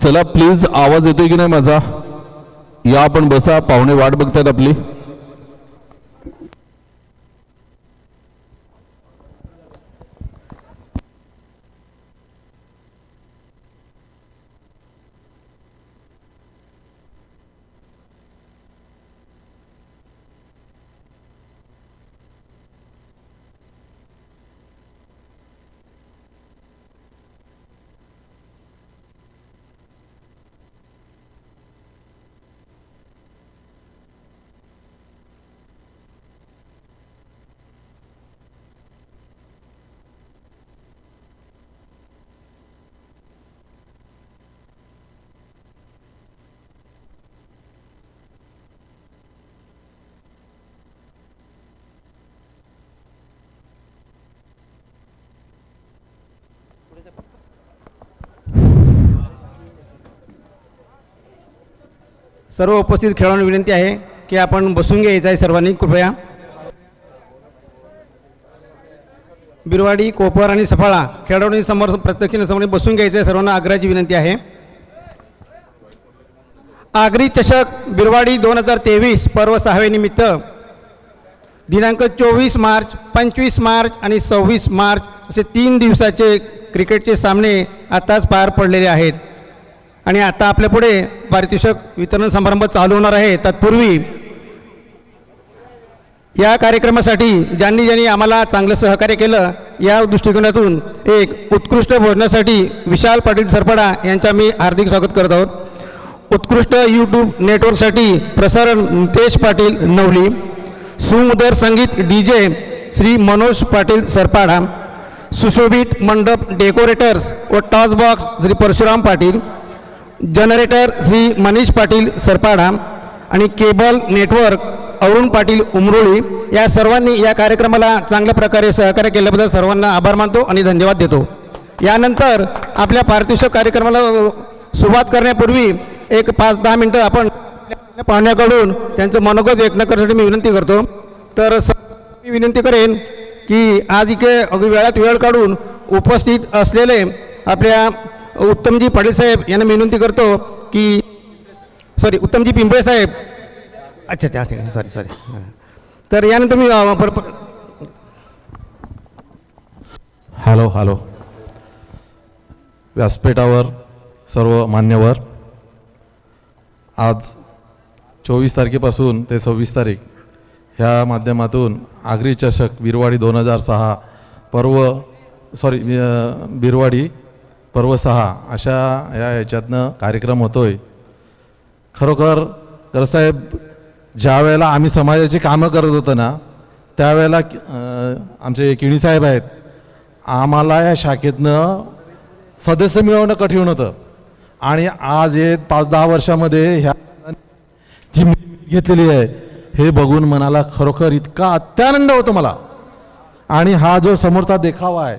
चला प्लीज, आवाज येतोय की नाही माझा? या आपण बसा, पाहुणे वाट बघतात आपली. सर्व उपस्थित खेळाडूंना विनंती आहे की आपण बसून घ्यायचं आहे सर्वांनी कृपया. बिरवाडी, कोपर आणि सफाळा खेळाडूंनी समोर प्रत्यक्षाने समोर बसून घ्यायचं आहे. सर्वांना आग्रहाची विनंती आहे. आगरी चषक बिरवाडी 2023 पर्व 6 निमित्त दिनांक 24 मार्च, 25 मार्च आणि 26 मार्च असे 3 दिवसाचे क्रिकेटचे सामने आताच पार पडलेले आहेत आणि आता आपल्या पुढे पारितोषिक वितरण समारंभ चालू होणार आहे. तत्पूर्वी या कार्यक्रमासाठी ज्यांनी आम्हाला चांगलं सहकार्य केलं या दृष्टिकोनातून एक उत्कृष्ट भोजनासाठी विशाल पाटील सरपडा यांचा मी हार्दिक स्वागत करत आहोत. उत्कृष्ट यूट्यूब नेटवर्कसाठी प्रसारण नितेश पाटील नवली, सुमधुर संगीत DJ श्री मनोज पाटील सरपाडा, सुशोभित मंडप डेकोरेटर्स व टॉस बॉक्स श्री परशुराम पाटील, जनरेटर श्री मनीष पाटील सरपाडा आणि केबल नेटवर्क अरुण पाटील उमरोळी या सर्वांनी या कार्यक्रमाला चांगल्या प्रकारे सहकार्य केल्याबद्दल सर्वांना आभार मानतो आणि धन्यवाद देतो. यानंतर आपल्या पारितोषिक कार्यक्रमाला सुरुवात करण्यापूर्वी एक 5-10 मिनटं आपण पाहुण्याकडून त्यांचं मनोगत व्यक्त करण्यासाठी मी विनंती करतो. तर मी विनंती करेन की आज इथे अगदी वेळात वेळ काढून उपस्थित असलेले आपल्या उत्तमजी पाटील साहेब यांना मी विनंती करतो की उत्तमजी पिंपळे साहेब, अच्छा त्या ठिकाणी सॉरी. तर यानंतर मी हॅलो व्यासपीठावर सर्व मान्यवर, आज 24 तारखेपासून ते 26 तारीख ह्या माध्यमातून आगरी चषक बिरवाडी 2006 बिरवाडी पर्व 6 अशा याच्यातनं कार्यक्रम होतोय. खरोखर करसाहेब, ज्या वेळेला आम्ही समाजाची कामं करत होतो ना त्यावेळेला आमचे किणीसाहेब आहेत, आम्हाला या शाखेतनं सदस्य मिळवणं कठीण होतं आणि आज हे 5-10 वर्षामध्ये ह्या जी घेतलेली आहे हे बघून मनाला खरोखर इतका अत्यानंद होतो मला. आणि हा जो समोरचा देखावा आहे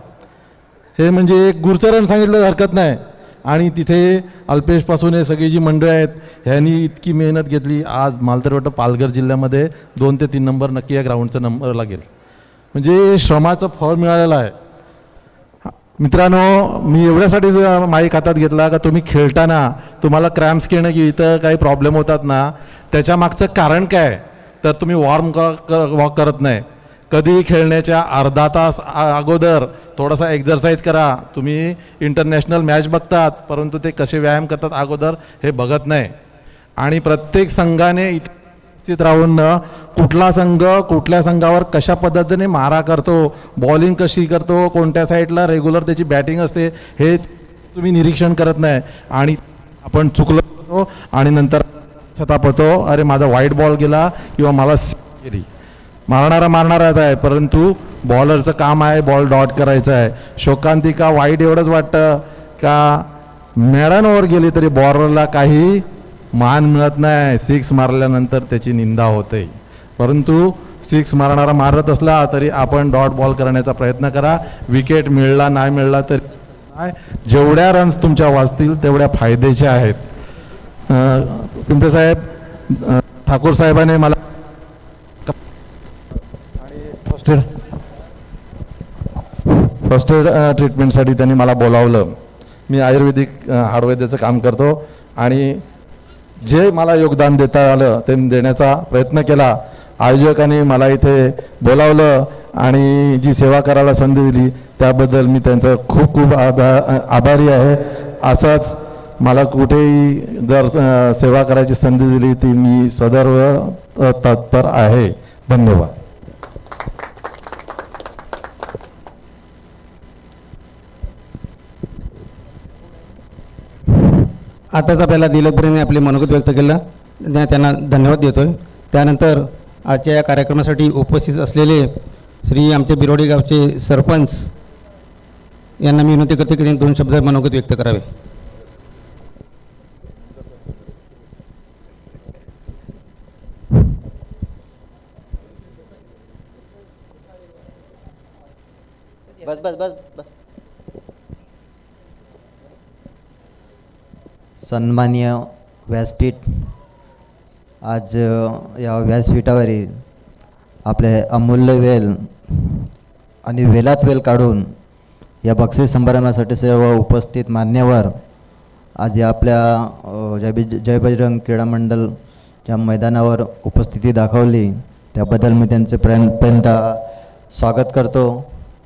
हे म्हणजे एक गुरचरण सांगितलं हरकत नाही. आणि तिथे अल्पेशपासून हे सगळी जी मंडळी आहेत ह्यांनी इतकी मेहनत घेतली. आज मला तर वाटतं पालघर जिल्ह्यामध्ये 2 ते 3 नंबर नक्की या ग्राउंडचा नंबर लागेल. म्हणजे श्रमाचं फळ मिळालेलं आहे. मित्रांनो, मी एवढ्यासाठी माईक हातात घेतला का तुम्ही खेळताना तुम्हाला क्रॅम्प्स येणं की इथं काही प्रॉब्लेम होतात ना, त्याच्या मागचं कारण काय तर तुम्ही वॉर्म वॉक करत नाही. कधी खेळण्याच्या अर्धा तास अगोदर थोडासा एक्झरसाइज करा. तुम्ही इंटरनॅशनल मॅच बघतात परंतु ते कसे व्यायाम करतात अगोदर हे बघत नाही. आणि प्रत्येक संघाने स्थित राहून कुठला संघ कुठल्या संघावर कशा पद्धतीने मारा करतो, बॉलिंग कशी करतो, कोणत्या साईडला रेग्युलर त्याची बॅटिंग असते हे तुम्ही निरीक्षण करत नाही. आणि आपण चुकलो आणि नंतर छतापतो, अरे माझा वाईट बॉल गेला किंवा मला गेली. मारणाराच आहे परंतु बॉलरचं काम आहे बॉल डॉट करायचं आहे. शोकांतिका वाईट एवढंच वाटतं का मॅडन ओव्हर गेली तरी बॉलरला काही मान मिळत नाही. 6 मारल्यानंतर त्याची निंदा होते. परंतु 6 मारणारा मारत असला तरी आपण डॉट बॉल करण्याचा प्रयत्न करा. विकेट मिळला नाही मिळला तरी जेवढ्या रन्स तुमच्या वाचतील तेवढ्या फायद्याच्या आहेत. पिंपळे साहेब, ठाकूर साहेबांनी मला फर्स्ट एड ट्रीटमेंटसाठी त्यांनी मला बोलावलं मी आयुर्वेदिक हाडवैद्याचं काम करतो आणि जे मला योगदान देता आलं ते देण्याचा प्रयत्न केला. आयोजकांनी मला इथे बोलावलं आणि जी सेवा करायला संधी दिली त्याबद्दल मी त्यांचं खूप खूप आभारी आहे. असंच मला कुठेही जर सेवा करायची संधी दिली ती मी सदैव तत्पर आहे. धन्यवाद. आताच आपल्याला दिलीपने आपले मनोगत व्यक्त केलं, त्यांना धन्यवाद देतोय. त्यानंतर आजच्या या कार्यक्रमासाठी उपस्थित असलेले श्री आमचे बिरोडी गावचे सरपंच यांना मी विनंती करते की त्यांनी 2 शब्द मनोगत व्यक्त करावे. बस बस बस बस. सन्माननीय व्यासपीठ, आज या व्यासपीठावरील आपले अमूल्य वेल आणि वेलात वेल काढून या बक्षीस समारंभासाठी सर्व उपस्थित मान्यवर आज या आपल्या जय बजरंग क्रीडा मंडळच्या मैदानावर उपस्थिती दाखवली त्याबद्दल मी त्यांचे प्रेमपर्यंत स्वागत करतो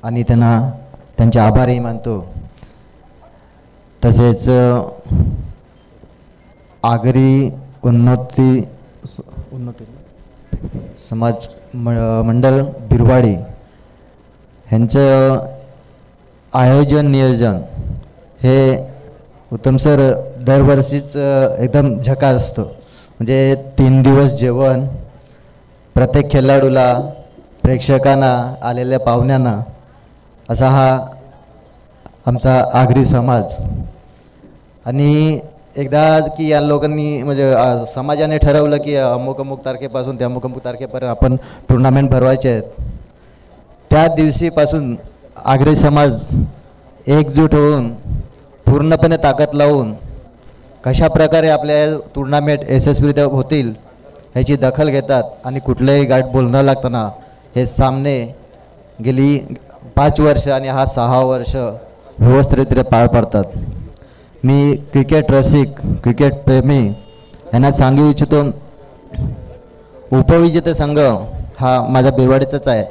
आणि त्यांना त्यांचे आभारही मानतो. तसेच आगरी उन्नती समाज मंडळ बिरवाडी ह्यांचं आयोजन नियोजन हे उत्तम सर दरवर्षीच एकदम झकास असतो. म्हणजे 3 दिवस जेवण, प्रत्येक खेळाडूला, प्रेक्षकांना, आलेल्या पाहुण्यांना, असा हा आमचा आगरी समाज. आणि एकदा की या लोकांनी म्हणजे समाजाने ठरवलं की अमुक तारखेपासून ते अमुक तारखेपर्यंत आपण टुर्नामेंट भरवायचे आहेत. त्या दिवशीपासून आगरी समाज एकजूट होऊन पूर्णपणे ताकद लावून कशाप्रकारे आपल्या टुर्नामेंट यशस्वीरित्या होतील ह्याची दखल घेतात आणि कुठल्याही गाठ बोलणं लागताना हे सामने गेली 5 वर्ष आणि हा 6 वर्ष व्यवस्थितरित्या पार पडतात. मी क्रिकेट रसिक, क्रिकेट प्रेमी यांना सांगू इच्छितो, उपविजेते संघ हा माझा बिरवाडीचाच आहे,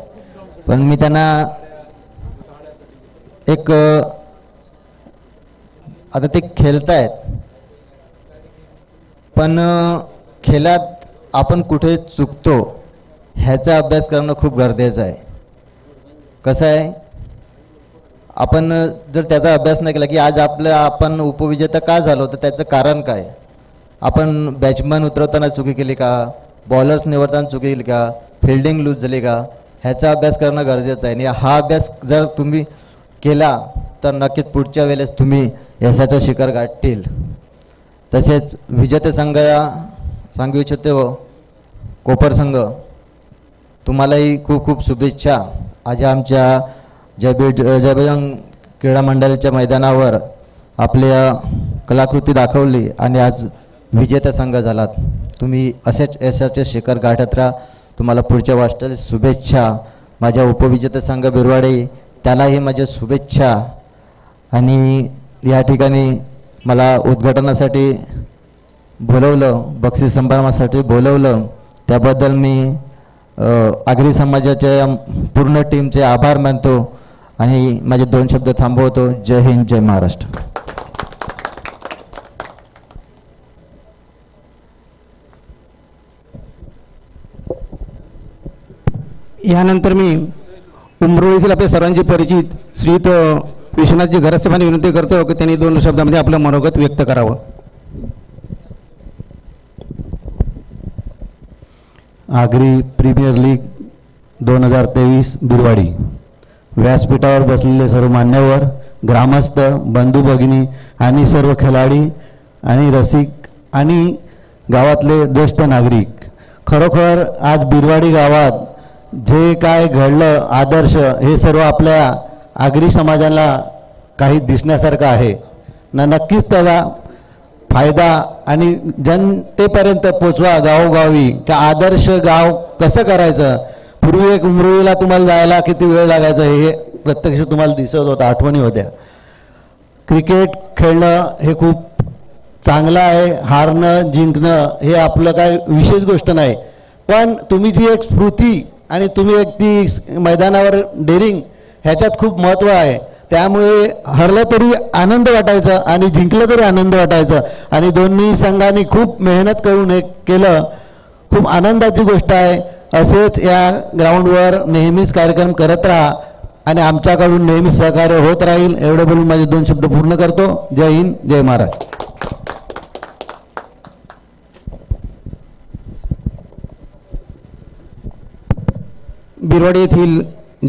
पण मी त्यांना एक आता ते खेळतायत पण खेळात आपण कुठे चुकतो ह्याचा अभ्यास करणं खूप गरजेचं आहे. कसं आहे, आपण जर त्याचा अभ्यास नाही केला की आज आपण उपविजेता का झालो तर त्याचं कारण काय. आपण बॅट्समन उतरवताना चुकी केली का, बॉलर्स निवडताना चुकी केली का, फिल्डिंग लूज झाली का, ह्याचा अभ्यास करणं गरजेचं आहे. आणि हा अभ्यास जर तुम्ही केला तर नक्कीच पुढच्या वेळेस तुम्ही यशाचं शिखर गाठतील. तसेच विजेते संघाला सांगू इच्छितो, कोपर संघ तुम्हालाही खूप खूप शुभेच्छा. आज आमच्या जय बजरंग क्रीडा मंडळाच्या मैदानावर आपल्या कलाकृती दाखवली आणि आज विजेता संघ झालात. तुम्ही असेच यशाचे शिखर गाठत राहा. तुम्हाला पुढच्या वाटचाली शुभेच्छा. माझ्या उपविजेता संघ बिरवाडी त्यालाही माझ्या शुभेच्छा. आणि या ठिकाणी मला उद्घाटनासाठी बोलवलं, बक्षीस समारंभासाठी बोलवलं, त्याबद्दल मी आगरी समाजाच्या पूर्ण टीमचे आभार मानतो आणि माझे 2 शब्द थांबवतो. जय हिंद, जय महाराष्ट्र. यानंतर मी उमरोळ येथील आपल्या सर्वांचे परिचित श्रीयुत विश्वनाथजी घरसाहेबांनी विनंती करतो की त्यांनी 2 शब्दामध्ये आपलं मनोगत व्यक्त करावं. Agri premier league 2023 Birwadi. व्यासपीठावर बसलेले सर्व मान्यवर, ग्रामस्थ, बंधू भगिनी आणि सर्व खेळाडी आणि रसिक आणि गावातले ज्येष्ठ नागरिक, खरोखर आज बिरवाडी गावात जे काय घडलं आदर्श हे सर्व आपल्या आगरी समाजाला काही दिसण्यासारखं आहे ना. नक्कीच त्याला फायदा आणि जनतेपर्यंत पोचवा गावोगावी की आदर्श गाव कसं करायचं. पूर्वी एक उमरोळीला तुम्हाला जायला किती वेळ लागायचा हे प्रत्यक्ष तुम्हाला दिसत होतं, आठवणी होत्या. क्रिकेट खेळणं हे खूप चांगलं आहे. हारणं जिंकणं हे आपलं काय विशेष गोष्ट नाही, पण तुम्ही जी एक स्फूर्ती आणि तुम्ही एक ती मैदानावर डेअरिंग ह्याच्यात खूप महत्त्व आहे. त्यामुळे हरलं तरी आनंद वाटायचा आणि जिंकलं तरी आनंद वाटायचा आणि दोन्ही संघांनी खूप मेहनत करून हे केलं. खूप आनंदाची गोष्ट आहे. असेच या ग्राउंडवर नेहमीच कार्यक्रम करत राहा आणि आमच्याकडून नेहमी सहकार्य होत राहील. एवढे बोलून माझे 2 शब्द पूर्ण करतो. जय हिंद, जय महाराष्ट्र. बिरवाडी येथील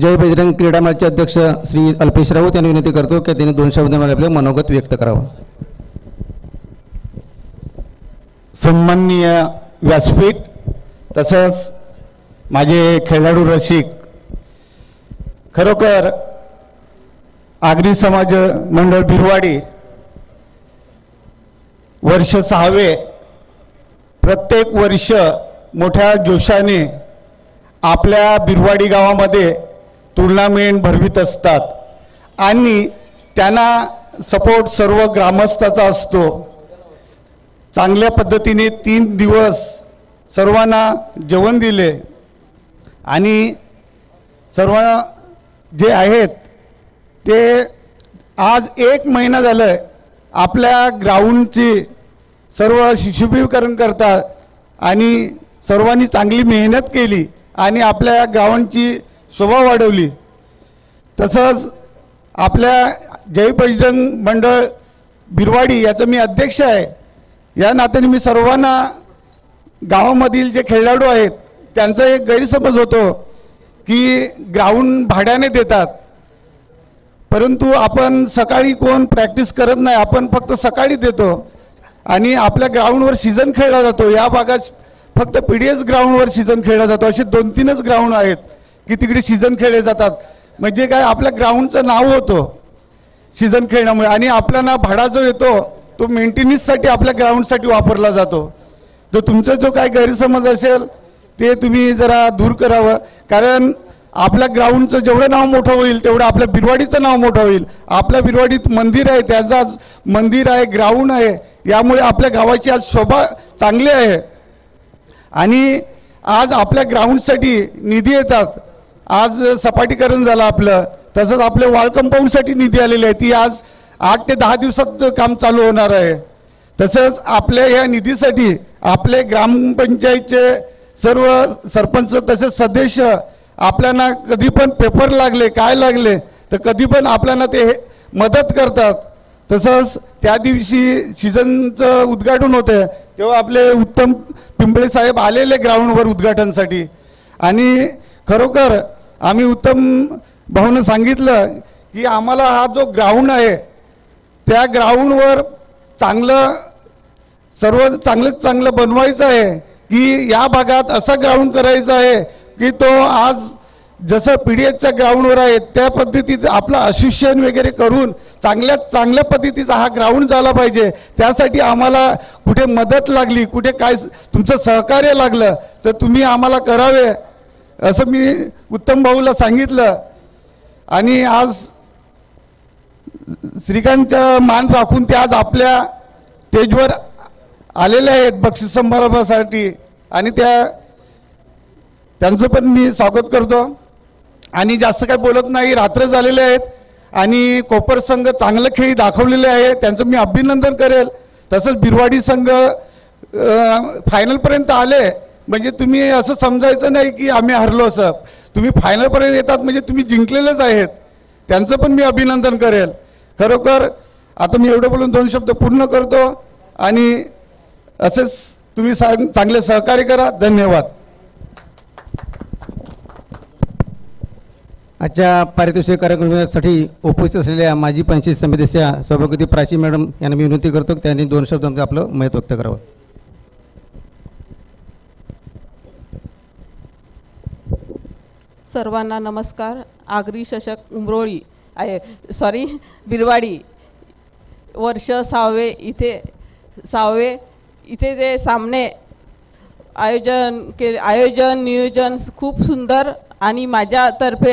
जय बजरंग क्रीडा मंचचे अध्यक्ष श्री अल्पेश राऊत यांनी विनंती करतो की त्यांनी 2 शब्दांमध्ये आपले मनोगत व्यक्त करावं. सन्माननीय व्यासपीठ तसंच माझे खेळाडू रसिक, खरोखर आगरी समाज मंडळ बिरवाडी वर्ष 6वे प्रत्येक वर्ष मोठ्या जोशाने आपल्या बिरवाडी गावामध्ये टुर्नामेंट भरवित असतात आणि त्यांना सपोर्ट सर्व ग्रामस्थाचा असतो. चांगल्या पद्धतीने 3 दिवस सर्वांना जेवण दिले आणि सर्व जे आहेत ते आज 1 महिना झालं आपल्या ग्राउंडची सर्व शिशुभीकरण करतात आणि सर्वांनी चांगली मेहनत केली आणि आपल्या गावांची शोभा वाढवली. तसंच आपल्या जय बजरंग मंडळ बिरवाडी याचं मी अध्यक्ष आहे. या नात्याने मी सर्वांना गावामधील जे खेळाडू आहेत त्यांचा एक गैरसमज होतो की ग्राउंड भाड्याने देतात, परंतु आपण सकाळी कोण प्रॅक्टिस करत नाही, आपण फक्त सकाळी देतो आणि आपल्या ग्राउंडवर सीझन खेळला जातो. या भागात फक्त PDS ग्राउंडवर सीझन खेळला जातो. असे 2-3च ग्राउंड आहेत की तिकडे सीझन खेळले जातात. म्हणजे काय, आपल्या ग्राउंडचं नाव होतं सीझन खेळण्यामुळे आणि आपल्याला भाडा जो येतो तो मेंटेनन्ससाठी आपल्या ग्राउंडसाठी वापरला जातो. तर तुमचा जो काय गैरसमज असेल ते तुम्ही जरा दूर करावं, कारण आपल्या ग्राउंडचं जेवढं नाव मोठं होईल तेवढं आपल्या बिरवाडीचं नाव मोठं होईल. आपल्या बिरवाडीत मंदिर आहे, त्याचा मंदिर आहे, ग्राउंड आहे, यामुळे आपल्या गावाची आज शोभा चांगली आहे. आणि आज आपल्या ग्राउंडसाठी निधी येतात. आज सपाटीकरण झालं आपलं, तसंच आपल्या वॉल कंपाऊंडसाठी निधी आलेली आहे, ती आज 8 ते 10 दिवसात काम चालू होणार आहे. तसंच आपल्या या निधीसाठी आपले ग्रामपंचायतचे सर्व सरपंच तसेच सदस्य आपल्याला कधी पण पेपर लागले काय लागले तर कधी पण आपल्याला ते मदत करतात. तसंच त्या दिवशी सीझनचं उद्घाटन होतं तेव्हा आपले उत्तम पिंपळे साहेब आलेले ग्राउंडवर उद्घाटनासाठी आणि खरोखर आम्ही उत्तम भाऊनं सांगितलं की आम्हाला हा जो ग्राउंड आहे त्या ग्राउंडवर चांगलं चांगलं बनवायचं आहे की या भागात असा ग्राउंड करायचा आहे की तो आज जसं PDSच्या ग्राउंडवर आहे त्या पद्धतीचं आपलं असिस्टंट वगैरे करून चांगल्या पद्धतीचा हा ग्राउंड झाला पाहिजे. त्यासाठी आम्हाला कुठे मदत लागली, कुठे काय तुमचं सहकार्य लागलं तर तुम्ही आम्हाला करावे असं मी उत्तम भाऊला सांगितलं. आणि आज श्रीकांतचा मान राखून ते आज आपल्या स्टेजवर आलेले आहेत बक्षीस समारंभासाठी आणि त्यांचं पण मी स्वागत करतो. आणि जास्त काय बोलत नाही, रात्र झालेले आहेत आणि कोपर संघ चांगलं खेळी दाखवलेले आहे, त्यांचं मी अभिनंदन करेल. तसंच बिरवाडी संघ फायनलपर्यंत आले म्हणजे तुम्ही असं समजायचं नाही की आम्ही हरलो असं, तुम्ही फायनलपर्यंत येतात म्हणजे तुम्ही जिंकलेलेच आहेत, त्यांचं पण मी अभिनंदन करेल. खरोखर आता मी एवढं बोलून 2 शब्द पूर्ण करतो आणि असेच तुम्ही चांगले सहकार्य करा. धन्यवाद. आजच्या पारितोषिक कार्यक्रमासाठी उपस्थित असलेल्या माजी पंचायत समितीच्या सभापती प्राची मॅडम यांना मी विनंती करतो की त्यांनी 2 शब्द आपलं मत व्यक्त करावं. सर्वांना नमस्कार. आगरी शशक उमरोळी बिरवाडी वर्ष 6वे इथे जे सामने आयोजन नियोजन खूप सुंदर आणि माझ्यातर्फे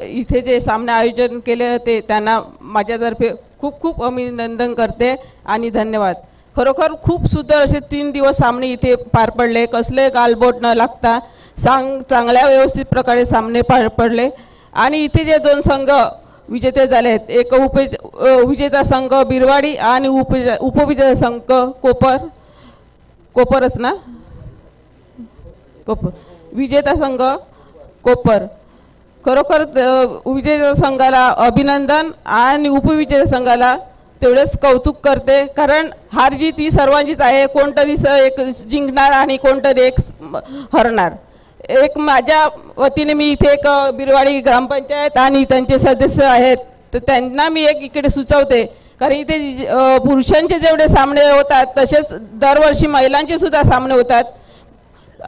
इथे जे सामने आयोजन केले होते त्यांना माझ्यातर्फे खूप खूप अभिनंदन करते आणि धन्यवाद. खरोखर खूप सुंदर असे 3 दिवस सामने इथे पार पडले. कसले गालबोट न लागता चांगल्या व्यवस्थित प्रकारे सामने पार पडले. आणि इथे जे 2 संघ विजेते झाले आहेत, एक विजेता संघ बिरवाडी आणि उपविजेता संघ कोपरच ना, कोपर विजेता संघ कोपर. खरोखर विजेता संघाला अभिनंदन आणि उपविजेता संघाला तेवढेच कौतुक करते. कारण हार जीत ही सर्वांचीच आहे. कोणतरी एक जिंकणार आणि कोणतरी एक हरणार. एक माझ्या वतीने मी इथे एक बिरवाडी ग्रामपंचायत आणि त्यांचे सदस्य आहेत तर त्यांना मी एक इकडे सुचवते. कारण इथे पुरुषांचे जेवढे सामने होतात तसेच दरवर्षी महिलांचे सुद्धा सामने होतात.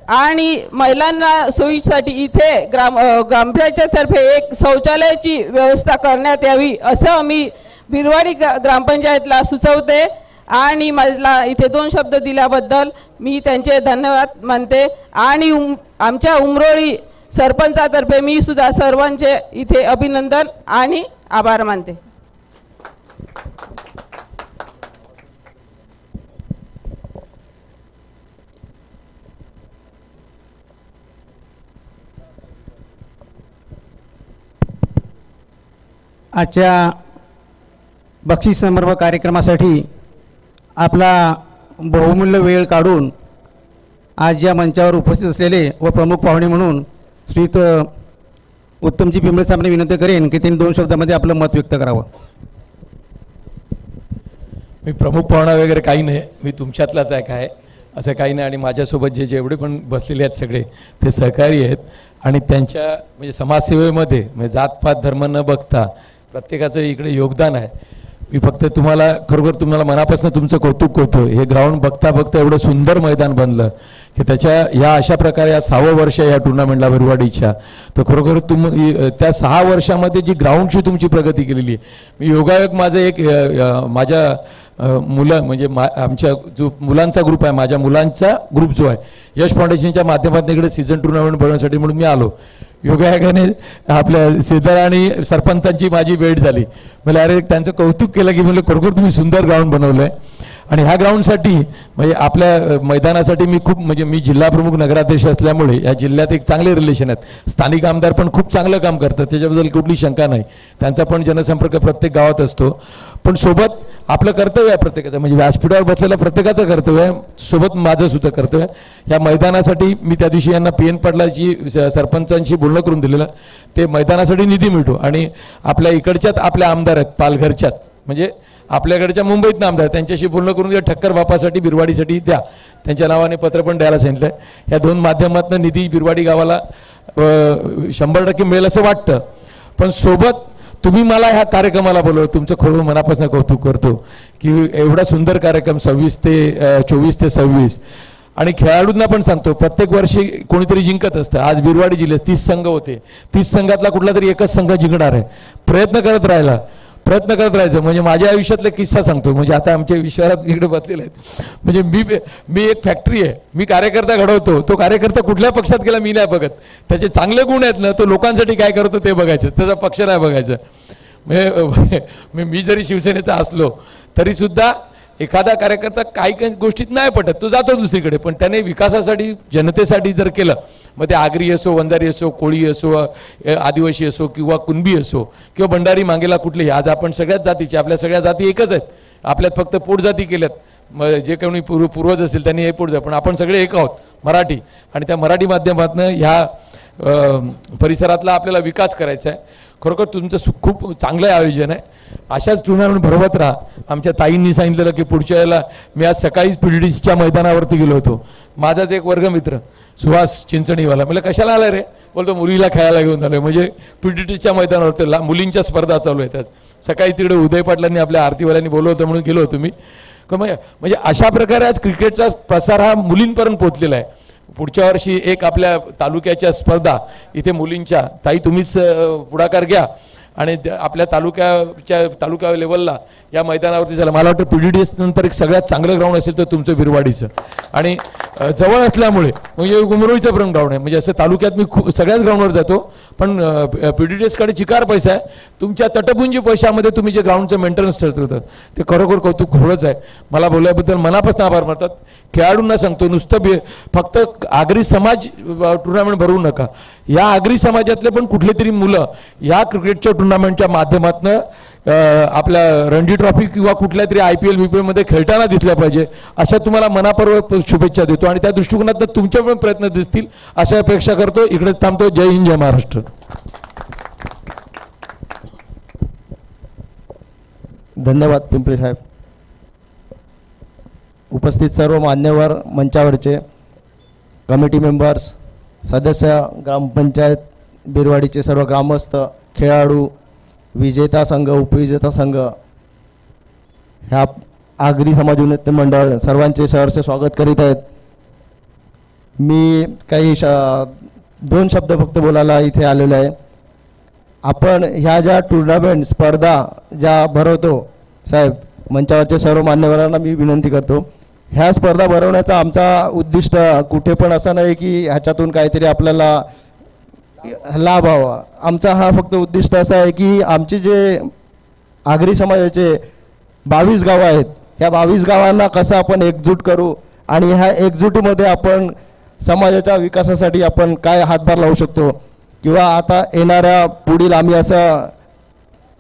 आणि महिलांना सोयीसाठी इथे ग्रामपंचायततर्फे एक शौचालयाची व्यवस्था करण्यात यावी असं आम्ही बिरवाडी ग्रामपंचायतला सुचवते. आणि मला इथे 2 शब्द दिल्याबद्दल मी त्यांचे धन्यवाद मानते. आणि आमच्या उमरोळी सरपंचातर्फे मी सुद्धा सर्वांचे इथे अभिनंदन आणि आभार मानते. आजच्या बक्षीस समारंभ कार्यक्रमासाठी आपला बहुमूल्य वेळ काढून आज या मंचावर उपस्थित असलेले व प्रमुख पाहुणे म्हणून श्रीयुत उत्तमजी पिंबळे साहेबांनी विनंती करेन की त्यांनी 2 शब्दामध्ये आपलं मत व्यक्त करावं. मी प्रमुख पाहुणा वगैरे काही नाही, मी तुमच्यातलाच आहे काय असं काही नाही. आणि माझ्यासोबत जेवढे पण बसलेले आहेत सगळे ते सहकारी आहेत. आणि त्यांच्या म्हणजे समाजसेवेमध्ये म्हणजे जातपात धर्म न बघता प्रत्येकाचं इकडे योगदान आहे. मी फक्त खरोखर तुम्हाला मनापासून तुमचं कौतुक करतो. हे ग्राउंड बघता बघता एवढं सुंदर मैदान बनलं की त्याच्या या अशा प्रकारे या 6वं वर्ष या टुर्नामेंटला बिरवाडीच्या. तर खरोखर त्या 6 वर्षामध्ये जी ग्राउंडची तुमची प्रगती केलेली आहे. मी योगायोग माझं एक माझ्या मुलं म्हणजे आमच्या जो मुलांचा ग्रुप आहे, माझ्या मुलांचा ग्रुप जो आहे यश फाउंडेशनच्या माध्यमातून इकडे सीझन टुर्नामेंट बनवण्यासाठी म्हणून मी आलो. योगायोगाने आपल्या सेदर आणि सरपंचांची माझी भेट झाली. मला अरे त्यांचं कौतुक केलं की म्हणजे खरोखर तुम्ही सुंदर ग्राउंड बनवलं आहे. आणि ह्या ग्राउंडसाठी म्हणजे आपल्या मैदानासाठी मी खूप म्हणजे मी जिल्हा प्रमुख नगराध्यक्ष असल्यामुळे या जिल्ह्यात एक चांगले रिलेशन आहेत. स्थानिक आमदार पण खूप चांगलं काम करतात, त्याच्याबद्दल कुठली शंका नाही. त्यांचा पण जनसंपर्क प्रत्येक गावात असतो. पण सोबत आपलं कर्तव्य आहे प्रत्येकाचं, म्हणजे व्यासपीठावर बसलेलं प्रत्येकाचं कर्तव्य आहे, सोबत माझं सुद्धा कर्तव्य आहे. या मैदानासाठी मी त्या दिवशी यांना PN पाटलाची सरपंचांशी बोलणं करून दिलेलं. ते मैदानासाठी निधी मिळतो. आणि आपल्या इकडच्याच आपल्या आमदार आहेत पालघरच्यात, म्हणजे आपल्याकडच्या मुंबईतनं आमदार, त्यांच्याशी बोलणं करून द्या. ठक्कर बापासाठी बिरवाडीसाठी द्या, त्यांच्या नावाने पत्र पण द्यायला सांगितलं आहे. ह्या 2 माध्यमातून निधी बिरवाडी गावाला 100% मिळेल असं वाटतं. पण सोबत तुम्ही मला ह्या कार्यक्रमाला बोलवलं, तुमचं खरोखर मनापासून कौतुक करतो की एवढा सुंदर कार्यक्रम 24 ते 26. आणि खेळाडूंना पण सांगतो प्रत्येक वर्षी कोणीतरी जिंकत असतं. आज बिरवाडी जिल्ह्यात 30 संघ होते, 30 संघातला कुठला तरी एकच संघ जिंकणार आहे. प्रयत्न करत राहायचं. म्हणजे माझ्या आयुष्यातला किस्सा सांगतो. म्हणजे आता आमच्या विश्वारात इकडे बसलेले आहेत. म्हणजे मी एक फॅक्टरी आहे, मी कार्यकर्ता घडवतो. तो कार्यकर्ता कुठल्या पक्षात गेला मी नाही बघत, त्याचे चांगले गुण आहेत ना, तो लोकांसाठी काय करतो ते बघायचं, त्याचा पक्ष नाही बघायचं. म्हणजे मी जरी शिवसेनेचा असलो तरीसुद्धा एखादा कार्यकर्ता काही काही गोष्टीत नाही पटत, तो जातो दुसरीकडे. पण त्याने विकासासाठी जनतेसाठी जर केलं, मग ते आगरी असो, वंजारी असो, कोळी असो, आदिवासी असो किंवा कुणबी असो किंवा भंडारी मागेला कुठलेही, आज आपण सगळ्याच जातीचे, आपल्या सगळ्या जाती एकच आहेत. आपल्यात फक्त पोटजाती केल्यात, मग जे कोणी पूर्वज असेल त्यांनी हे पोटजात, पण आपण सगळे एक आहोत मराठी. आणि त्या मराठी माध्यमातून ह्या परिसरातला आपल्याला विकास करायचा आहे. खरोखर तुमचं खूप चांगलं आयोजन आहे. अशाच टुर्नामेंट भरवत राहा. आमच्या ताईंनी सांगितलेलं की पुढच्या वेळेला मी आज सकाळीच PDDCच्या मैदानावरती गेलो होतो. माझाच एक वर्गमित्र सुहास चिंचणीवाला, मला कशाला आला रे, बोलतो मुलीला खेळायला घेऊन आलो. म्हणजे PDDCच्या मैदानावरती मुलींच्या स्पर्धा चालू आहेत. आज सकाळी तिकडे उदय पाटलांनी आपल्या आरतीवाल्यांनी बोलवलं होतं म्हणून गेलो होतो मी. म्हणजे अशा प्रकारे आज क्रिकेटचा प्रसार हा मुलींपर्यंत पोहोचलेला आहे. पुढच्या वर्षी एक आपल्या तालुक्याच्या स्पर्धा इथे मुलींच्या, ताई तुम्हीच पुढाकार घ्या आणि आपल्या तालुका लेवलला या मैदानावरती झालं. मला वाटतं PDDC नंतर एक सगळ्यात चांगलं ग्राउंड असेल तर तुमचं बिरवाडीचं. आणि जवळ असल्यामुळे म्हणजे उमरोळीचं पण ग्राउंड आहे, म्हणजे असं तालुक्यात मी खूप सगळ्याच ग्राउंडवर जातो, पण PDDS-कडे चिकार पैसा आहे. तुमच्या तटपुंजी पैशामध्ये तुम्ही जे ग्राउंडचं मेंटेनन्स ठरवतात ते खरोखर कौतुक होळंच आहे. मला बोलल्याबद्दल मनापासून आभार मानतात. खेळाडूंना सांगतो, नुसतं फक्त आगरी समाज टुर्नामेंट भरवू नका. या आगरी समाजातले पण कुठले तरी मुलं या क्रिकेटच्या टुर्नामेंटच्या माध्यमातून आपल्या रणजी ट्रॉफी किंवा कुठल्या तरी IPL BPL खेळताना दिसल्या पाहिजे, अशा तुम्हाला मनापूर्वक शुभेच्छा देतो. आणि त्या दृष्टिकोनातून तुमचे पण प्रयत्न दिसतील अशा अपेक्षा करतो. इकडेच थांबतो. जय हिंद, जय महाराष्ट्र. धन्यवाद पिंपळे साहेब. उपस्थित सर्व मान्यवर, मंचावरचे कमिटी मेंबर्स, सदस्य, ग्रामपंचायत बिरवाडीचे सर्व ग्रामस्थ, खेळाडू, विजेता संघ, उपविजेता संघ, ह्या आगरी समाज उन्नती मंडळ सर्वांचे सहर्ष स्वागत करीत आहेत. मी काही 2 शब्द फक्त बोलायला इथे आलेलो आहे. आपण ह्या ज्या टुर्नामेंट स्पर्धा ज्या भरवतो साहेब, मंचावरच्या सर्व मान्यवरांना मी विनंती करतो, ह्या स्पर्धा भरवण्याचा आमचा उद्दिष्ट कुठे पण असं नाही की ह्याच्यातून काहीतरी आपल्याला लाभ व्हावा. आमचा हा फक्त उद्दिष्ट असं आहे की आमचे जे आगरी समाजाचे 22 गावं आहेत, ह्या 22 गावांना कसं आपण एकजूट करू आणि ह्या एकजुटीमध्ये आपण समाजाच्या विकासासाठी आपण काय हातभार लावू शकतो, किंवा आता येणाऱ्या पुढील आम्ही असं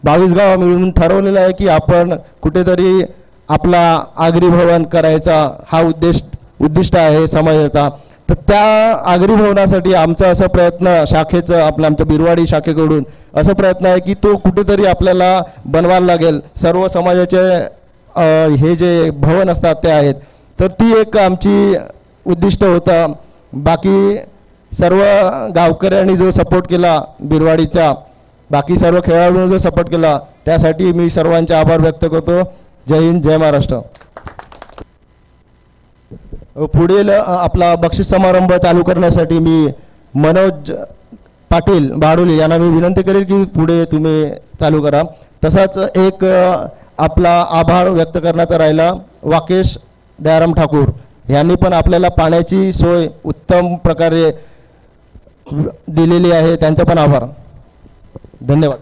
22 गावं मिळून ठरवलेलं आहे की आपण कुठेतरी आपला आगरी भवन करायचा हा उद्दिष्ट आहे समाजाचा. तर त्या आगरी भवनासाठी आमचा असा प्रयत्न शाखेचं आमच्या बिरवाडी शाखेकडून असं प्रयत्न आहे की तो कुठेतरी आपल्याला बनवायला लागेल. सर्व समाजाचे हे जे भवन असतात ते आहेत, तर ती एक आमची उद्दिष्ट होतं. बाकी सर्व गावकऱ्यांनी जो सपोर्ट केला, बिरवाडीच्या बाकी सर्व खेळाडूंनी जो सपोर्ट केला, त्यासाठी मी सर्वांचे आभार व्यक्त करतो. जय हिंद, जय महाराष्ट्र. पुढील आपला बक्षीस समारंभ चालू करण्यासाठी मी मनोज पाटील बाडोली यांना मी विनंती करेल की पुढे तुम्ही चालू करा. तसाच एक आपला आभार व्यक्त करण्याचा राहिला वाकेश दयाराम ठाकूर यांनी पण आपल्याला पाण्याची सोय उत्तम प्रकारे दिलेली आहे, त्यांचा पण आभार. धन्यवाद.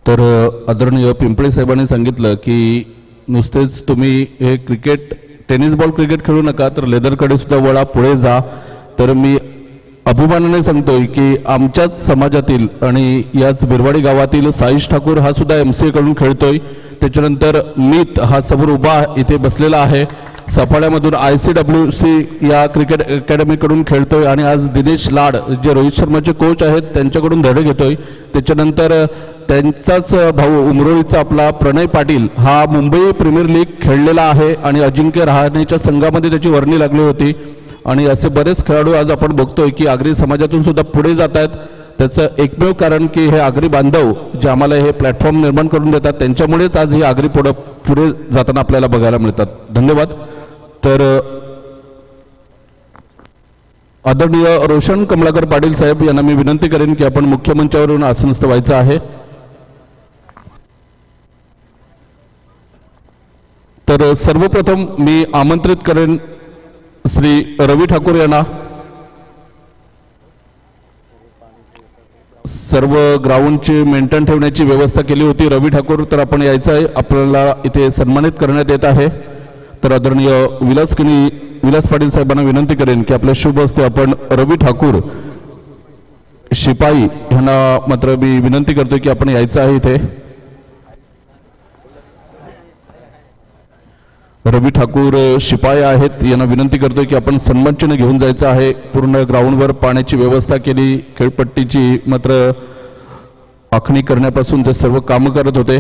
तर आदरणीय पिंपळे साहेबांनी सांगितलं की नुसतेच तुम्ही हे टेनिस बॉल क्रिकेट खेळू नका, तर लेदरकडे सुद्धा वळा, पुढे जा. तर मी अभिमानाने सांगतोय की आमच्याच समाजातील आणि याच बिरवाडी गावातील साईश ठाकूर हा सुद्धा MCA कडून खेळतोय. त्याच्यानंतर मीत हा समोर उभा इथे बसलेला आहे, सफाळ्यामधून ICWC या क्रिकेट अकॅडमीकडून खेळतोय आणि आज दिनेश लाड जे रोहित शर्माचे कोच आहेत त्यांच्याकडून धडे घेतोय. त्याच्यानंतर त्यांचाच भाऊ उमरोळीचा आपला प्रणय पाटील हा मुंबई प्रीमियर लीग खेळलेला आहे आणि अजिंक्य रहाणेच्या संघामध्ये त्याची वर्णी लागली होती. आणि असे बरेच खेळाडू आज आपण बघतोय की आगरी समाजातून सुद्धा पुढे जात आहेत. त्याचं एकमेव कारण की हे आगरी बांधव जे आम्हाला हे प्लॅटफॉर्म निर्माण करून देतात, त्यांच्यामुळेच आज ही आगरी पुढे जाताना आपल्याला बघायला मिळतात. धन्यवाद. तर आदरणीय रोशन कमलाकर पाटील साहेब यांना मी विनंती करेन की आपण मुख्य मंचावरून आसनस्थ व्हायचं आहे. तर सर्वप्रथम मी आमंत्रित करेन श्री रवी ठाकूर यांना. सर्व ग्राउंडची मेंटेन ठेवण्याची व्यवस्था केली होती रवी ठाकूर, तर आपण यायचं आहे, आपल्याला इथे सन्मानित करण्यात येत आहे. तर आदरणीय विलास पाटील साहेबांना विनंती करेन की आपल्या शुभ हस्ते आपण रवी ठाकूर शिपाई यांना मात्र मी विनंती करतो की आपण यायचं आहे इथे. रवी ठाकूर शिपाई आहेत, यांना विनंती करतोय की आपण सन्मानचिन्ह घेऊन जायचं आहे. पूर्ण ग्राउंडवर पाण्याची व्यवस्था केली, खेळपट्टीची मात्र आखणी करण्यापासून ते सर्व कामं करत होते.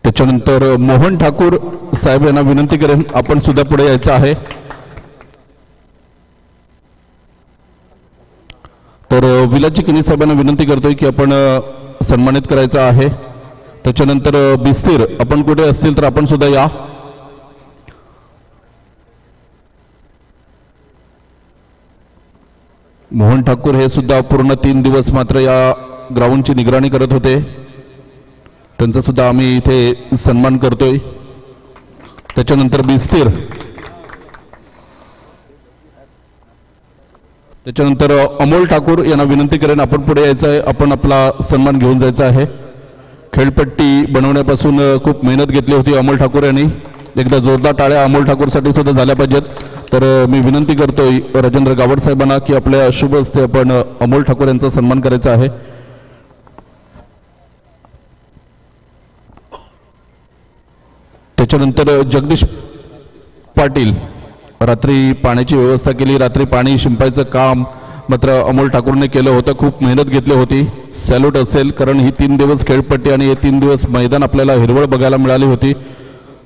त्याच्यानंतर मोहन ठाकूर साहेब यांना विनंती करेन आपण सुद्धा पुढे यायचं आहे. तर विलाजी किनी साहेबांना विनंती करतोय की आपण सन्मानित करायचं आहे. त्याच्यानंतर बिस्तीर आपण कुठे असतील तर आपण सुद्धा या. मोहन ठाकूर हे सुद्धा पूर्ण 3 दिवस मात्र या ग्राउंडची निगराणी करत होते. त्यांचा सुद्धा आम्ही इथे सन्मान करतोय. त्याच्यानंतर बिस्तीर, त्याच्यानंतर अमोल ठाकूर यांना विनंती करेन आपण पुढे यायचं आहे, आपण आपला सन्मान घेऊन जायचा आहे. खेळपट्टी बनवण्यापासून खूप मेहनत घेतली होती अमोल ठाकूर यांनी. एकदा जोरदार टाळ्या अमोल ठाकूरसाठी सुद्धा झाल्या पाहिजेत. तर मी विनंती करतोय राजेंद्र गावड साहेबांना की आपल्या शुभ हस्ते आपण अमोल ठाकूर यांचा सन्मान करायचा आहे. त्याच्यानंतर जगदीश पाटील, रात्री पाण्याची व्यवस्था केली, रात्री पाणी शिंपायचं काम मात्र अमोल ठाकूरने केलं होतं. खूप मेहनत घेतली होती. सॅल्यूट असेल, कारण ही 3 दिवस खेळपट्टी आणि हे 3 दिवस मैदान आपल्याला हिरवळ बघायला मिळाली होती.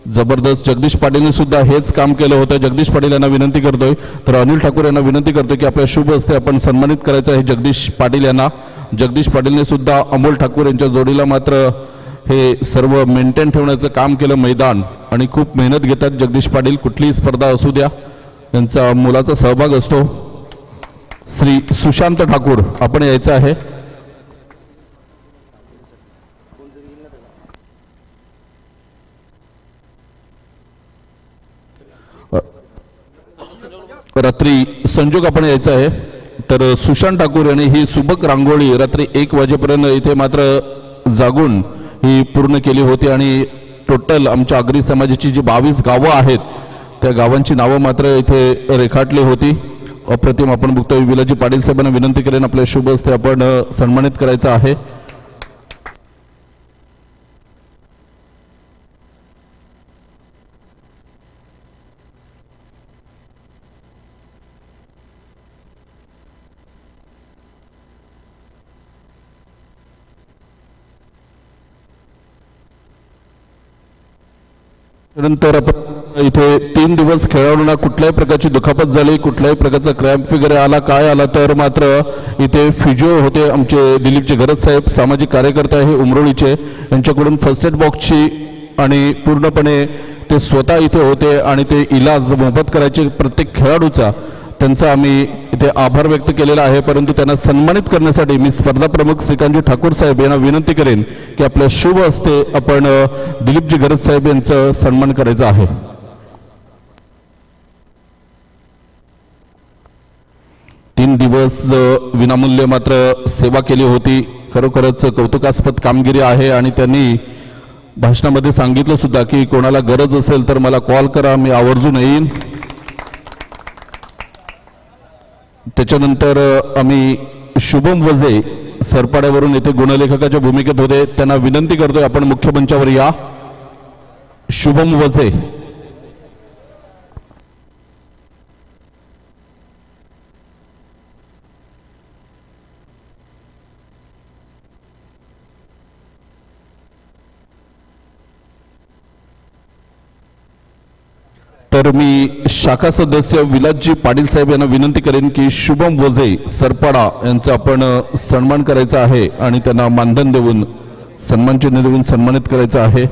जबरदस्त. जगदीश पाटीलने सुद्धा हेच काम केलं होतं. जगदीश पाटील यांना विनंती करतोय. तर अनिल ठाकूर यांना विनंती करतोय की आपल्या शुभ हस्ते आपण सन्मानित करायचं आहे जगदीश पाटील यांना. जगदीश पाटीलने सुद्धा अमोल ठाकूर यांच्या जोडीला मात्र हे सर्व मेंटेन ठेवण्याचं काम केलं मैदान, आणि खूप मेहनत घेतात जगदीश पाटील. कुठलीही स्पर्धा असू द्या त्यांचा मुलाचा सहभाग असतो. श्री सुशांत ठाकूर आपण यायचं आहे. रात्री संजोग आपण यायचं आहे. तर सुशांत ठाकूर यांनी ही सुबक रांगोळी रात्री 1 वाजेपर्यंत इथे मात्र जागून ही पूर्ण केली होती. आणि टोटल आमच्या आगरी समाजाची जी 22 गावं आहेत त्या गावांची नावं मात्र इथे रेखाटली होती. अप्रतिम. आपण बघतोय विलाजी पाटील साहेबांना विनंती करेन आपल्या शुभ हस्ते आपण सन्मानित करायचं आहे. त्यानंतर आपण इथे 3 दिवस खेळाडूंना कुठल्याही प्रकारची दुखापत झाली, कुठल्याही प्रकारचा क्रॅम्प वगैरे आला, काय आला तर मात्र इथे फिजिओ होते आमचे दिलीपचे गरज साहेब, सामाजिक कार्यकर्ते आहे उमरोळीचे, यांच्याकडून फर्स्ट एड बॉक्सची आणि पूर्णपणे ते स्वतः इथे होते आणि ते इलाज मोफत करायचे प्रत्येक खेळाडूचा. त्यांचा आम्ही इथे आभार व्यक्त केलेला आहे. परंतु त्यांना सन्मानित करण्यासाठी मी स्पर्धा प्रमुख श्रीकांतजी ठाकूर साहेब यांना विनंती करेन की आपल्या शुभ हस्ते आपण दिलीपजी गरज साहेब यांचा सन्मान करायचा आहे. तीन दिवस विनामूल्य मात्र सेवा केली होती. खरोखरच कौतुकास्पद कामगिरी आहे. आणि त्यांनी भाषणामध्ये सांगितलं सुद्धा की कोणाला गरज असेल तर मला कॉल करा, मी आवर्जून येईन. त्याच्यानंतर आम्ही शुभम वजे सरपाड्यावरून येथे गुणलेखकाच्या भूमिकेत होते, त्यांना विनंती करतोय आपण मुख्य मंचावर या. शुभम वजे. तर मी शाखा सदस्य विलासजी पाटील साहेब यांना विनंती करेन की शुभम वजे सरपाडा यांचा आपण सन्मान करायचा आहे आणि त्यांना मानधन देऊन सन्मान चिन्ह देऊन सन्मानित करायचं आहे.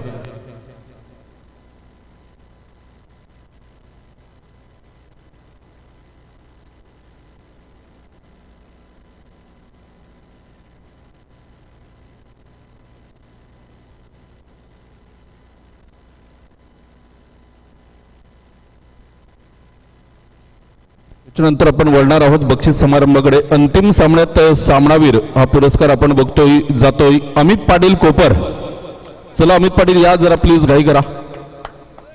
त्यानंतर आपण वळणार आहोत बक्षीस समारंभाकडे. अंतिम सामन्यात सामनावीर हा पुरस्कार आपण बघतोय जातोय अमित पाटील कोपर. चला अमित पाटील या जरा प्लीज, घाई करा.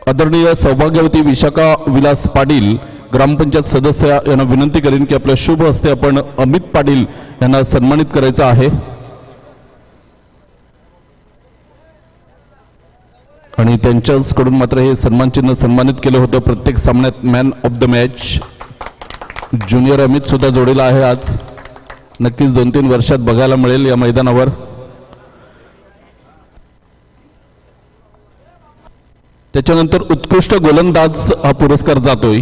आदरणीय सौभाग्यवती विशाखा विलास पाटील ग्रामपंचायत सदस्य यांना विनंती करेन की आपल्या शुभ हस्ते आपण अमित पाटील यांना सन्मानित करायचं आहे. आणि त्यांच्याकडून मात्र हे सन्मान चिन्ह सन्मानित केलं होतं प्रत्येक सामन्यात. Man of the match junior Amit सुद्धा जोडीला आहे आज. नक्कीच 2-3 वर्षात बघायला मिळेल या मैदानावर. त्याच्यानंतर उत्कृष्ट गोलंदाज हा पुरस्कार जातोय.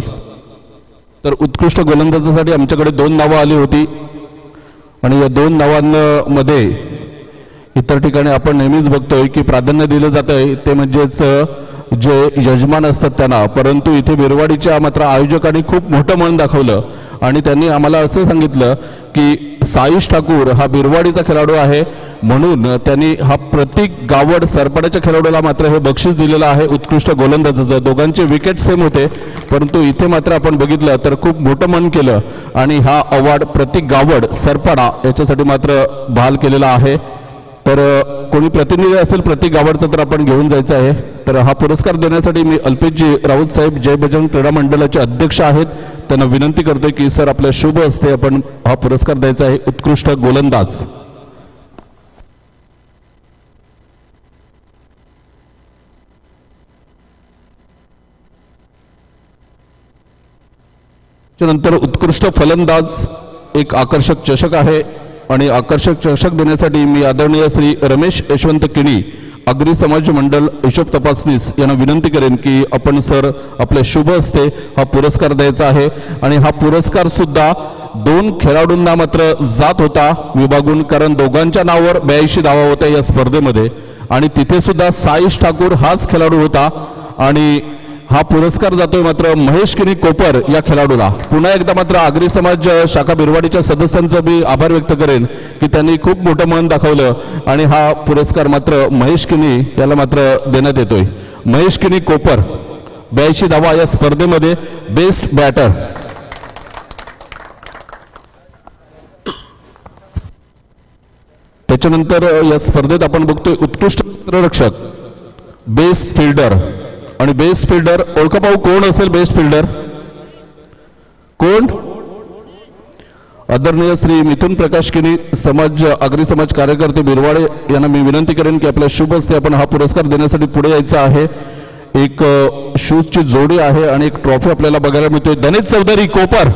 तर उत्कृष्ट गोलंदाजासाठी आमच्याकडे 2 नावं आली होती आणि या 2 नावांमध्ये इतर ठिकाणी आपण नेहमीच बघतोय की प्राधान्य दिलं जातंय ते म्हणजेच जे यजमान असतात त्यांना. परंतु इथे बिरवाडीच्या मात्र आयोजकांनी खूप मोठं मन दाखवलं आणि त्यांनी आम्हाला असं सांगितलं की साईश ठाकूर हा बिरवाडीचा खेळाडू आहे, म्हणून त्यांनी हा प्रतीक गावड सरपड्याच्या खेळाडूला मात्र हे बक्षीस दिलेलं आहे उत्कृष्ट गोलंदाजाचं. दोघांचे विकेट सेम होते, परंतु इथे मात्र आपण बघितलं तर खूप मोठं मन केलं आणि हा अवॉर्ड प्रतीक गावड सरपडा याच्यासाठी मात्र बहाल केलेला आहे. तर कोणी प्रतिनिधी असेल प्रतीक गावडचा तर आपण घेऊन जायचं आहे. तर हा पुरस्कार देण्यासाठी मी अल्पेशजी राऊत साहेब जय बजरंग क्रीडा मंडळाचे अध्यक्ष आहेत, त्यांना विनंती करतोय की सर आपल्या शुभ हस्ते आपण हा पुरस्कार द्यायचा आहे उत्कृष्ट गोलंदाज. त्यानंतर उत्कृष्ट फलंदाज एक आकर्षक चषक आहे आणि आकर्षक चषक देण्यासाठी मी आदरणीय श्री रमेश यशवंत किणी आगरी समाज मंडळ हिशोब तपासनीस यांना विनंती करेन की आपण सर आपल्या शुभ हस्ते हा पुरस्कार द्यायचा आहे. आणि हा पुरस्कार सुद्धा 2 खेळाडूंना मात्र जात होता विभागून, कारण दोघांच्या नावावर 82 धावा होत्या या स्पर्धेमध्ये आणि तिथे सुद्धा साईश ठाकूर हाच खेळाडू होता. आणि हा पुरस्कार जातोय मात्र महेश किनी कोपर या खेळाडूला. पुन्हा एकदा मात्र आगरी समाज शाखा बिरवाडीच्या सदस्यांचा मी आभार व्यक्त करेन की त्यांनी खूप मोठं मन दाखवलं आणि हा पुरस्कार मात्र महेश किनी याला मात्र देण्यात येतोय. महेश किनी कोपर 82 धावा या स्पर्धेमध्ये बेस्ट बॅटर. त्याच्यानंतर या स्पर्धेत आपण बघतोय उत्कृष्ट क्षेत्ररक्षक, बेस्ट फिल्डर आणि बेस्ट फिल्डर ओळखा पाहू कोण असेल बेस्ट फिल्डर कोण? आदरणीय श्री मिथुन प्रकाश किनी समाज आगरी समाज कार्यकर्ते बिरवाडे यांना मी विनंती करेन की आपल्या शुभ हस्ते आपण हा पुरस्कार देण्यासाठी पुढे यायचं आहे. एक शूजची जोडी आहे आणि एक ट्रॉफी आपल्याला बघायला मिळते. धनेश चौधरी कोपर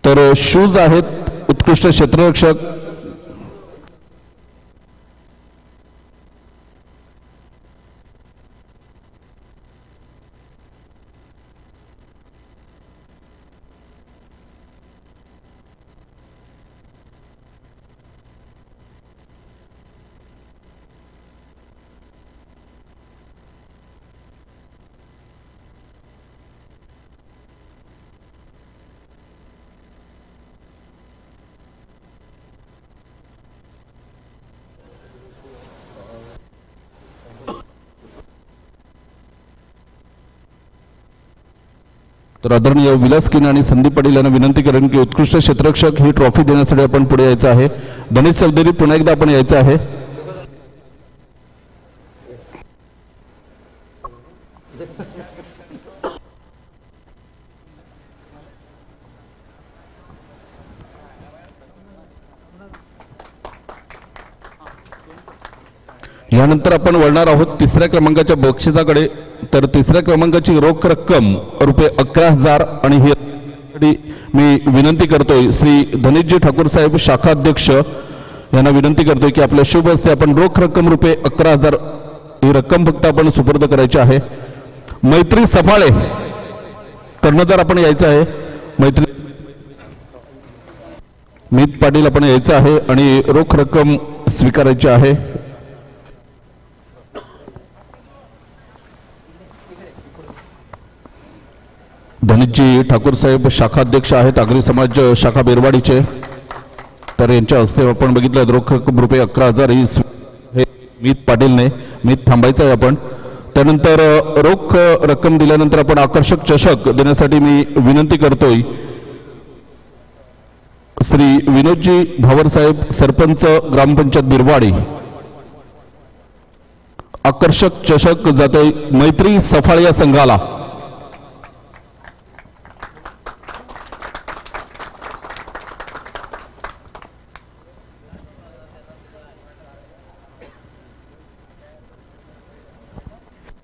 तर शूज आहेत उत्कृष्ट क्षेत्ररक्षक. तर आदरणीय विलास किनी आणि संदीप पाटील यांना विनंती करेन की उत्कृष्ट क्षेत्ररक्षक ही ट्रॉफी देण्यासाठी आपण पुढे यायचं आहे. धनेश चौधरी पुन्हा एकदा आपण यायचं आहे. यानंतर आपण वळणार आहोत 3ऱ्या क्रमांकाच्या बक्षिसाकडे. तर 3ऱ्या क्रमांकाची रोख रक्कम रुपये 11,000 आणि ही मी विनंती करतोय श्री धनेशजी ठाकूर साहेब शाखा अध्यक्ष यांना विनंती करतोय की आपल्या शुभ हस्ते आपण रोख रक्कम रुपये 11,000 ही रक्कम फक्त आपण सुपूर्द करायची आहे. मैत्री सफाळे कर्णधार आपण यायचं आहे. मैत्री मीत पाटील आपण यायचं आहे आणि रोख रक्कम स्वीकारायची आहे. धनेशजी ठाकूर साहेब शाखा अध्यक्ष आहेत आगरी समाज शाखा बिरवाडीचे. तर यांच्या हस्ते आपण बघितलं रोख रक्कम रुपये 11,000 ही हे मीत पाटीलने मीत थांबायचं आहे आपण. त्यानंतर रोख रक्कम दिल्यानंतर आपण आकर्षक चषक देण्यासाठी मी विनंती करतोय श्री विनोदजी भावर साहेब सरपंच ग्रामपंचायत बिरवाडी. आकर्षक चषक जातोय मैत्री सफाळे या संघाला.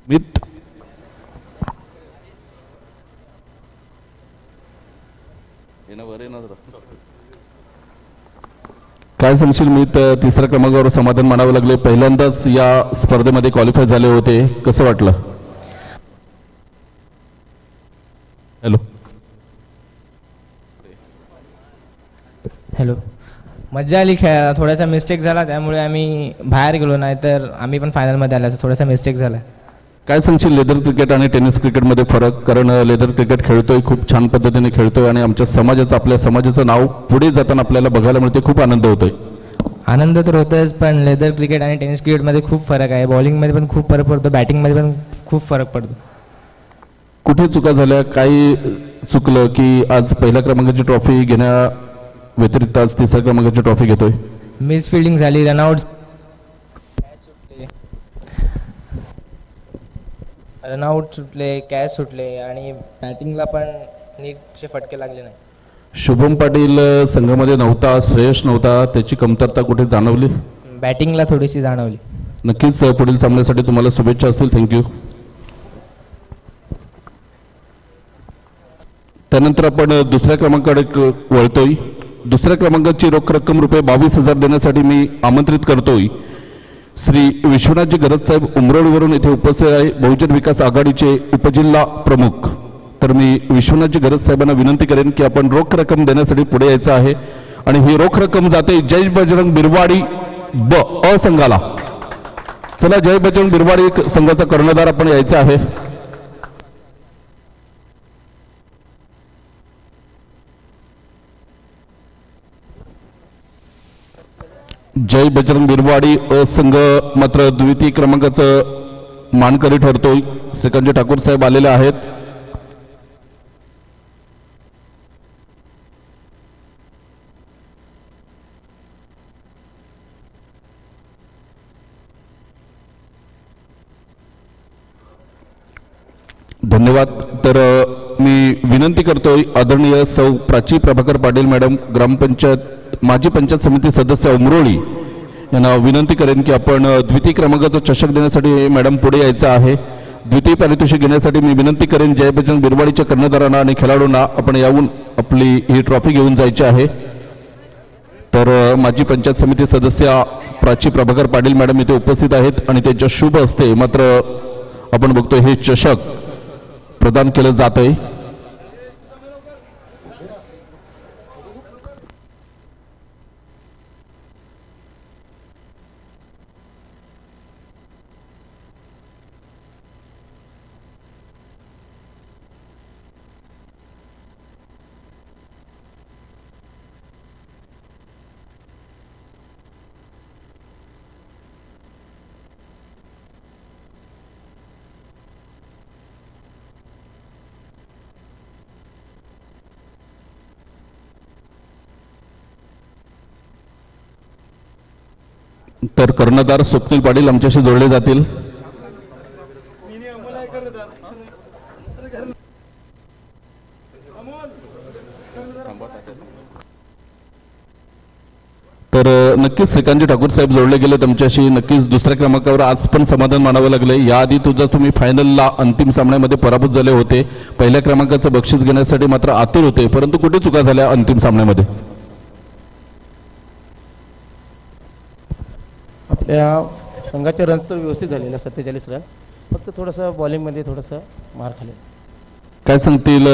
मित काय सांगशील मित? 3ऱ्या क्रमांकावर समाधान मानावं लागले. पहिल्यांदाच या स्पर्धेमध्ये क्वालिफाय झाले होते, कसं वाटलं? हॅलो हॅलो मजा आली खेळायला. थोडासा मिस्टेक झाला त्यामुळे आम्ही बाहेर गेलो, नाही तर आम्ही पण फायनलमध्ये आलो. थोडासा मिस्टेक झाला. काय सांगशील लेदर क्रिकेट आणि टेनिस क्रिकेटमध्ये फरक? कारण लेदर क्रिकेट खेळतोय, खूप छान पद्धतीने खेळतोय आणि आमच्या समाजाचं, आपल्या समाजाचं नाव पुढे जाताना आपल्याला बघायला मिळते, खूप आनंद होतोय. आनंद तर होतोच, पण लेदर क्रिकेट आणि टेनिस क्रिकेटमध्ये खूप फरक आहे. बॉलिंगमध्ये पण खूप फरक पडतो, बॅटिंगमध्ये पण खूप फरक पडतो. कुठे चुका झाल्या, काही चुकलं की आज पहिल्या क्रमांकाची ट्रॉफी घेण्या व्यतिरिक्त आज तिसऱ्या क्रमांकाची ट्रॉफी घेतोय? मिस फिल्डिंग झाली, रनआउट सुटले, कॅच सुटले आणि बॅटिंगला पण नीटचे फटके लागले नाही. शुभम पाटील संघामध्ये नव्हता, श्रेयस नव्हता, त्याची कमतरता कुठे जाणवली? बॅटिंगला थोडीशी जाणवली. नक्कीच पुढील सामन्यासाठी तुम्हाला शुभेच्छा असतील. थँक्यू. त्यानंतर आपण दुसऱ्या क्रमांकाकडे वळतोय. दुसऱ्या क्रमांकाची रोख रक्कम रुपये 22,000 देण्यासाठी मी आमंत्रित करतोय श्री विश्वनाथजी गरज साहेब उमरोळीवरून इथे उपस्थित आहे, बहुजन विकास आघाडीचे उपजिल्हा प्रमुख. तर मी विश्वनाथजी गरज साहेबांना विनंती करेन की आपण रोख रक्कम देण्यासाठी पुढे यायचं आहे आणि ही रोख रक्कम जाते जय बजरंग बिरवाडी ब अ संघाला. चला, जय बजरंग बिरवाडी संघाचा कर्णधार आपण यायचा आहे. जय बजरंग बिरवाडी संघ मात्र द्वितीय क्रमांकाचं मानकरी ठरतोय. श्रीकांतजी ठाकूर साहेब आलेले आहेत. धन्यवाद. तर मी विनंती करतोय आदरणीय सौ प्राची प्रभाकर पाटील मॅडम, ग्रामपंचायत माजी पंचायत समिती सदस्य उमरोळी, यांना विनंती करेन की आपण द्वितीय क्रमांकाचा चषक देण्यासाठी मॅडम पुढे यायचं आहे. द्वितीय पारितोषिक घेण्यासाठी मी विनंती करेन जय बजरंग बिरवाडीच्या कर्णधारांना आणि खेळाडूंना आपण यावून आपली ही ट्रॉफी घेऊन जायची आहे. तर माजी पंचायत समिती सदस्य प्राची प्रभाकर पाटील मॅडम इथे उपस्थित आहेत आणि त्यांच्या शुभ हस्ते मात्र आपण बघतोय हे चषक प्रदान केलं जात आहे. तर कर्णधार स्वप्नील पाटील आमच्याशी जोडले जातील. तर नक्कीच श्रीकांतजी ठाकूर साहेब जोडले गेले आमच्याशी. नक्कीच दुसऱ्या क्रमांकावर आज पण समाधान मानावं लागले. याआधी तुम्ही फायनलला अंतिम सामन्यामध्ये पराभूत झाले होते, पहिल्या क्रमांकाचं बक्षीस घेण्यासाठी मात्र आतुर होते, परंतु कुठे चुका झाल्या अंतिम सामन्यामध्ये? आपल्या संघाचे रन्स तर व्यवस्थित झालेले 47 रन्स, फक्त थोडंसं बॉलिंगमध्ये थोडंसं मार खाले. काय सांगतील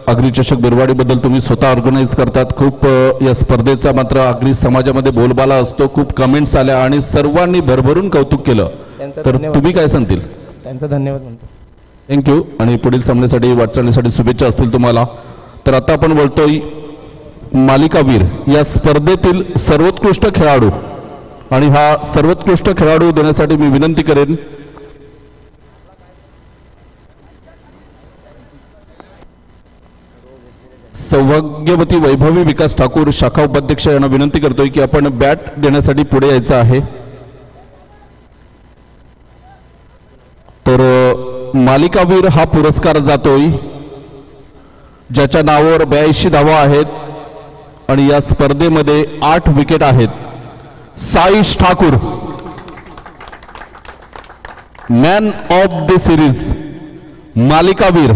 आगरी चषक बिरवाडीबद्दल? तुम्ही स्वतः ऑर्गनाईज करतात, खूप या स्पर्धेचा मात्र आगरी समाजामध्ये बोलबाला असतो, खूप कमेंट्स आल्या आणि सर्वांनी भरभरून कौतुक केलं, तर तुम्ही काय सांगतील? त्यांचा धन्यवाद म्हणतो. थँक्यू. आणि पुढील सामन्यासाठी वाटचालीसाठी शुभेच्छा असतील तुम्हाला. तर आता आपण बोलतोय मालिकावीर या स्पर्धेतील सर्वोत्कृष्ट खेळाडू, आणि हा सर्वोत्कृष्ट खेळाडू देण्यासाठी मी विनंती करेन सौभाग्यवती वैभवी विकास ठाकूर शाखा उपाध्यक्ष यांना विनंती करतोय की आपण बॅट देण्यासाठी पुढे यायचं आहे. तर मालिकावीर हा पुरस्कार जातोय ज्याच्या नावावर 82 धावा आहेत आणि या स्पर्धेमध्ये 8 विकेट आहेत. Saish Thakur, man of the series, मालिकावीर.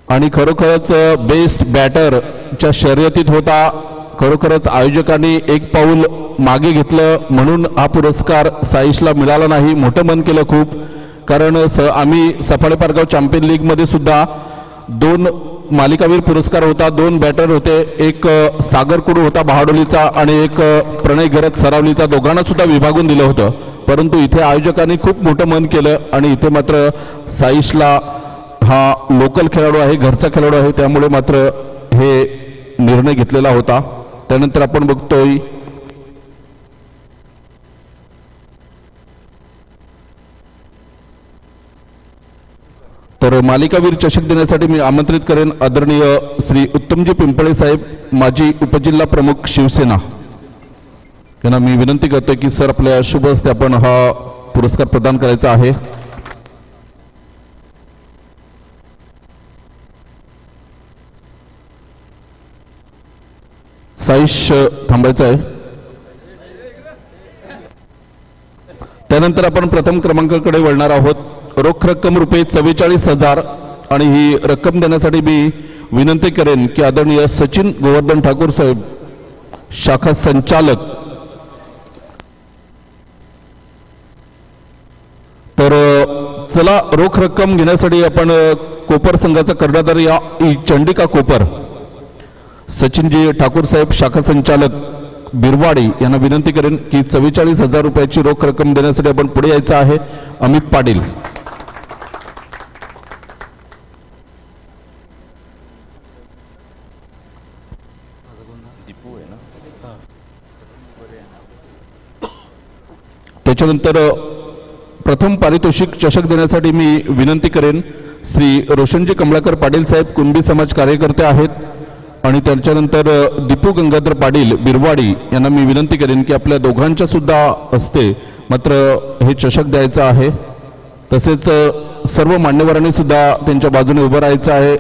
आणि खरोखरच बेस्ट बॅटरच्या शर्यतीत होता. खरोखरच आयोजकांनी एक पाऊल मागे घेतलं म्हणून हा पुरस्कार साईशला मिळाला नाही. मोठं मन केलं खूप, कारण आम्ही सफाळे पारगाव चॅम्पियन लीगमध्ये सुद्धा 2 मालिकावीर पुरस्कार होता, 2 बॅटर होते, एक सागर कुडू होता बहाडोलीचा आणि एक प्रणय घरत सरावलीचा, दोघांना सुद्धा विभागून दिलं होतं. परंतु इथे आयोजकांनी खूप मोठं मन केलं आणि इथे मात्र साईशला हा लोकल खेळाडू आहे, घरचा खेळाडू आहे, त्यामुळे मात्र हे निर्णय घेतलेला होता. त्यानंतर आपण बघतोय तर मालिकावीर चषक देण्यासाठी मी आमंत्रित करेन आदरणीय श्री उत्तमजी पिंपळे साहेब, माजी उपजिल्हा प्रमुख शिवसेना यांना मी विनंती करतोय की सर आपल्या शुभ हस्ते आपण हा पुरस्कार प्रदान करायचा आहे. साईश थांबायचं आहे. त्यानंतर आपण प्रथम क्रमांकाकडे वळणार आहोत. रोख रक्कम रुपये 44,000 आणि ही रक्कम देण्यासाठी मी विनंती करेन की आदरणीय सचिन गोवर्धन ठाकूर साहेब, शाखा संचालक. तर चला रोख रक्कम घेण्यासाठी आपण कोपर संघाचा कर्णधार या चंडिका कोपर सचिनजी ठाकूर साहेब, शाखा संचालक बिरवाडी यांना विनंती करेन की 44,000 रुपयाची रोख रक्कम देण्यासाठी आपण पुढे यायचं आहे. अमित पाटील. त्याच्यानंतर प्रथम पारितोषिक चषक देण्यासाठी मी विनंती करेन श्री रोशनजी कमलाकर पाटील साहेब, कुणबी समाज कार्यकर्ते आहेत. आणि त्याच्यानंतर दीपू गंगाधर पाटील बिरवाडी यांना मी विनंती करेन की आपल्या दोघांच्या सुद्धा हस्ते मात्र हे चषक द्यायचं आहे. तसेच सर्व मान्यवरांनी सुद्धा त्यांच्या बाजूने उभं राहायचं आहे.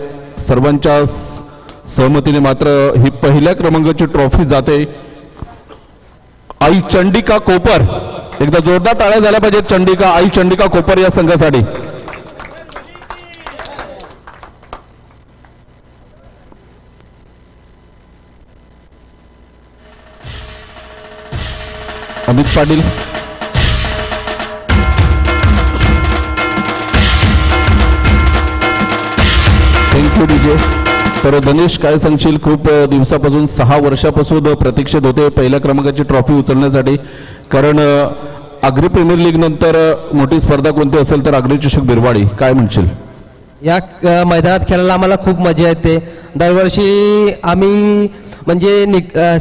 सर्वांच्या सहमतीने मात्र ही पहिल्या क्रमांकाची ट्रॉफी जाते आई चंडिका कोपर. एकदा जोरदार टाळ्या झाल्या पाहिजेत चंडिका, आई चंडिका कोपर या संघासाठी. अमित पाटील. Thank you DJ. तर धनेश काय सांगशील? खूप दिवसापासून 6 वर्षापासून प्रतीक्षेत होते पहिल्या क्रमांकाची ट्रॉफी उचलण्यासाठी, कारण आग्री प्रीमियर लीग नंतर मोठी स्पर्धा कोणती असेल तर आग्री चषक बिरवाडी. काय म्हणशील? या मैदानात खेळायला आम्हाला खूप मजा येते. दरवर्षी आम्ही म्हणजे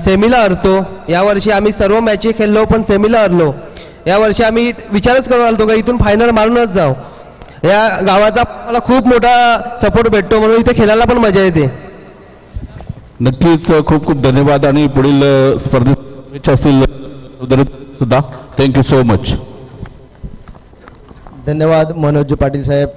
सेमीला हरतो. यावर्षी आम्ही सर्व मॅची खेळलो पण सेमीला हरलो. यावर्षी आम्ही विचारच करून आलो का इथून फायनल मारूनच जाऊ. या गावाचा मला खूप मोठा सपोर्ट भेटतो म्हणून इथे खेळायला पण मजा येते. नक्कीच खूप खूप धन्यवाद आणि पुढील स्पर्धेत असतील सुद्धा. Thank you so much. धन्यवाद मनोज पाटील साहेब.